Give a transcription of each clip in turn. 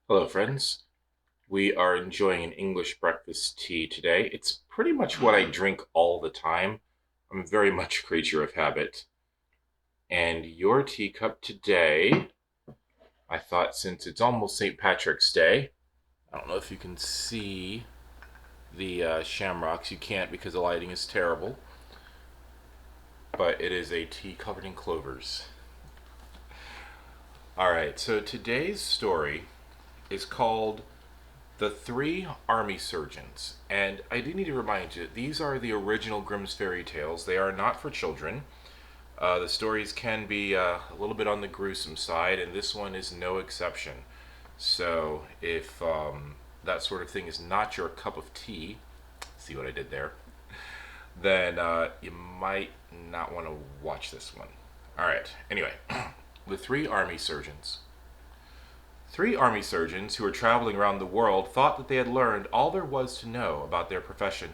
Hello, friends. We are enjoying an English breakfast tea today. It's pretty much what I drink all the time. I'm very much a creature of habit. And your teacup today, I thought since it's almost St. Patrick's Day, I don't know if you can see the shamrocks. You can't because the lighting is terrible, but it is a tea covered in clovers. All right, so today's story is called The Three Army Surgeons. And I do need to remind you, these are the original Grimm's fairy tales. They are not for children. The stories can be a little bit on the gruesome side, and this one is no exception. So if that sort of thing is not your cup of tea, see what I did there, then you might not want to watch this one. All right, anyway, The Three Army Surgeons. Three army surgeons who were traveling around the world thought that they had learned all there was to know about their profession.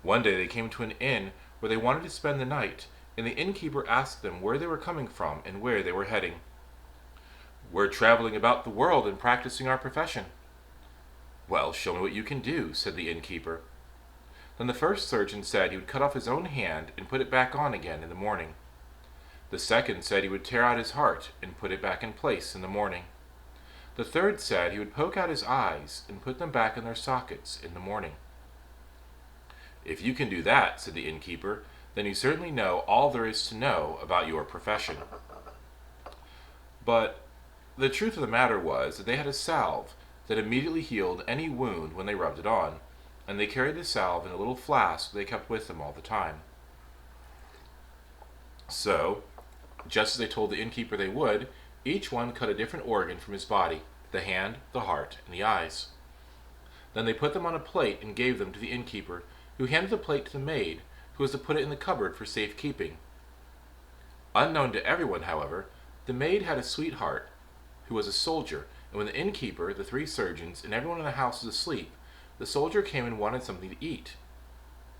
One day they came to an inn where they wanted to spend the night, and the innkeeper asked them where they were coming from and where they were heading. "We're traveling about the world and practicing our profession." "Well, show me what you can do," said the innkeeper. Then the first surgeon said he would cut off his own hand and put it back on again in the morning. The second said he would tear out his heart and put it back in place in the morning. The third said he would poke out his eyes and put them back in their sockets in the morning. "If you can do that," said the innkeeper, "then you certainly know all there is to know about your profession." But the truth of the matter was that they had a salve that immediately healed any wound when they rubbed it on, and they carried the salve in a little flask they kept with them all the time. So, just as they told the innkeeper they would, each one cut a different organ from his body: the hand, the heart, and the eyes. Then they put them on a plate and gave them to the innkeeper, who handed the plate to the maid, who was to put it in the cupboard for safe keeping. Unknown to everyone, however, the maid had a sweetheart who was a soldier, and when the innkeeper, the three surgeons, and everyone in the house was asleep, the soldier came and wanted something to eat.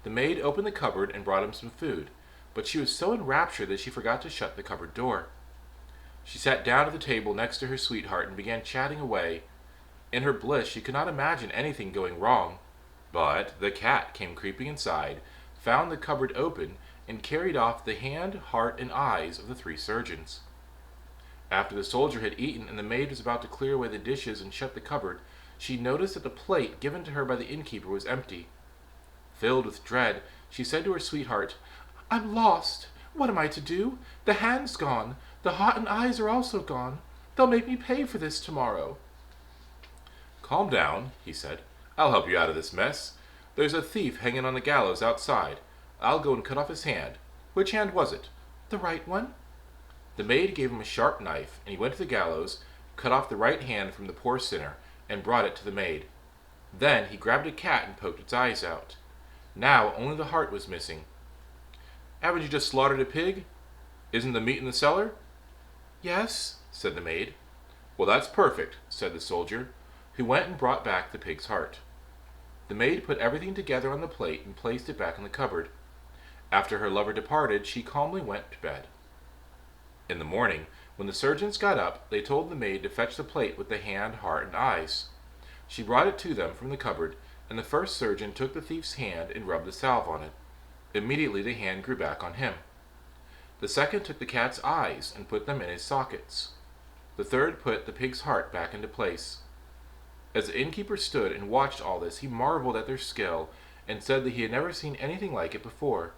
The maid opened the cupboard and brought him some food, but she was so enraptured that she forgot to shut the cupboard door. She sat down at the table next to her sweetheart and began chatting away. In her bliss, she could not imagine anything going wrong. But the cat came creeping inside, found the cupboard open, and carried off the hand, heart, and eyes of the three surgeons. After the soldier had eaten and the maid was about to clear away the dishes and shut the cupboard, she noticed that the plate given to her by the innkeeper was empty. Filled with dread, she said to her sweetheart, "I'm lost. What am I to do? The hand's gone. The heart and eyes are also gone. They'll make me pay for this tomorrow." "Calm down," he said. "I'll help you out of this mess. There's a thief hanging on the gallows outside. I'll go and cut off his hand. Which hand was it?" "The right one." The maid gave him a sharp knife, and he went to the gallows, cut off the right hand from the poor sinner, and brought it to the maid. Then he grabbed a cat and poked its eyes out. Now only the heart was missing. "Haven't you just slaughtered a pig? Isn't the meat in the cellar?" "Yes," said the maid. "Well, that's perfect," said the soldier, who went and brought back the pig's heart. The maid put everything together on the plate and placed it back in the cupboard. After her lover departed, she calmly went to bed. In the morning, when the surgeons got up, they told the maid to fetch the plate with the hand, heart, and eyes. She brought it to them from the cupboard, and the first surgeon took the thief's hand and rubbed the salve on it. Immediately the hand grew back on him. The second took the cat's eyes and put them in his sockets. The third put the pig's heart back into place. As the innkeeper stood and watched all this, he marveled at their skill and said that he had never seen anything like it before.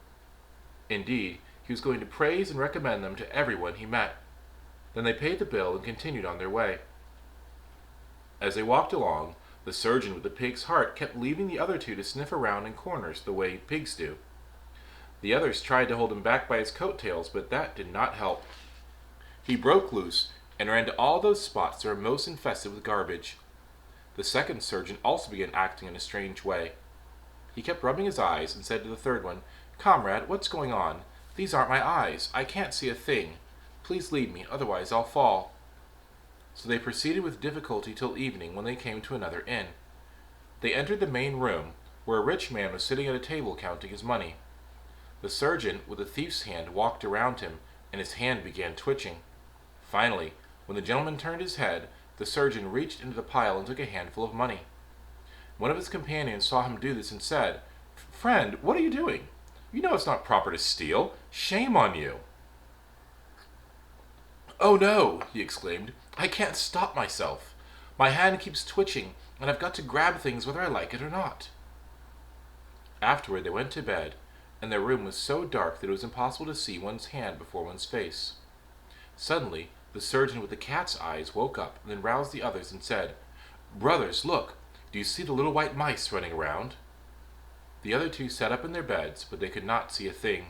Indeed, he was going to praise and recommend them to everyone he met. Then they paid the bill and continued on their way. As they walked along, the surgeon with the pig's heart kept leaving the other two to sniff around in corners the way pigs do. The others tried to hold him back by his coattails, but that did not help. He broke loose and ran to all those spots that were most infested with garbage. The second surgeon also began acting in a strange way. He kept rubbing his eyes and said to the third one, "Comrade, what's going on? These aren't my eyes. I can't see a thing. Please lead me, otherwise I'll fall." So they proceeded with difficulty till evening, when they came to another inn. They entered the main room, where a rich man was sitting at a table counting his money. The surgeon with the thief's hand walked around him, and his hand began twitching. Finally, when the gentleman turned his head, the the surgeon reached into the pile and took a handful of money. One of his companions saw him do this and said, "Friend, what are you doing? You know it's not proper to steal. Shame on you." "Oh no," he exclaimed. "I can't stop myself. My hand keeps twitching, and I've got to grab things whether I like it or not." Afterward, they went to bed, and their room was so dark that it was impossible to see one's hand before one's face. Suddenly, the surgeon with the cat's eyes woke up and then roused the others and said, "Brothers, look! Do you see the little white mice running around?" The other two sat up in their beds, but they could not see a thing.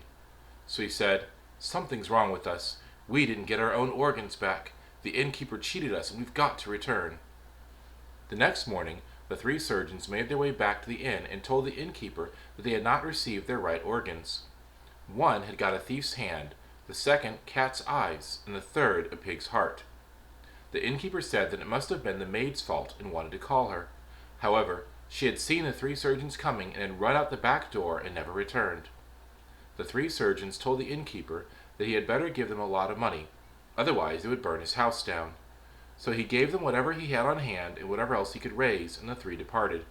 So he said, "Something's wrong with us. We didn't get our own organs back. The innkeeper cheated us, and we've got to return." The next morning, the three surgeons made their way back to the inn and told the innkeeper that they had not received their right organs. One had got a thief's hand, the second cat's eyes, and the third a pig's heart. The innkeeper said that it must have been the maid's fault and wanted to call her. However, she had seen the three surgeons coming and had run out the back door and never returned. The three surgeons told the innkeeper that he had better give them a lot of money, otherwise they would burn his house down. So he gave them whatever he had on hand and whatever else he could raise, and the three departed.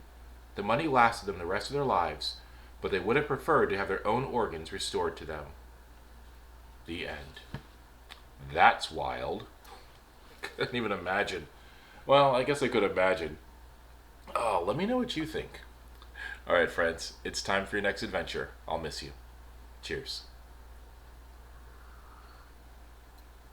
The money lasted them the rest of their lives, but they would have preferred to have their own organs restored to them. The end. That's wild. Couldn't even imagine. Well, I guess I could imagine. Oh, let me know what you think. Alright, friends, it's time for your next adventure. I'll miss you. Cheers.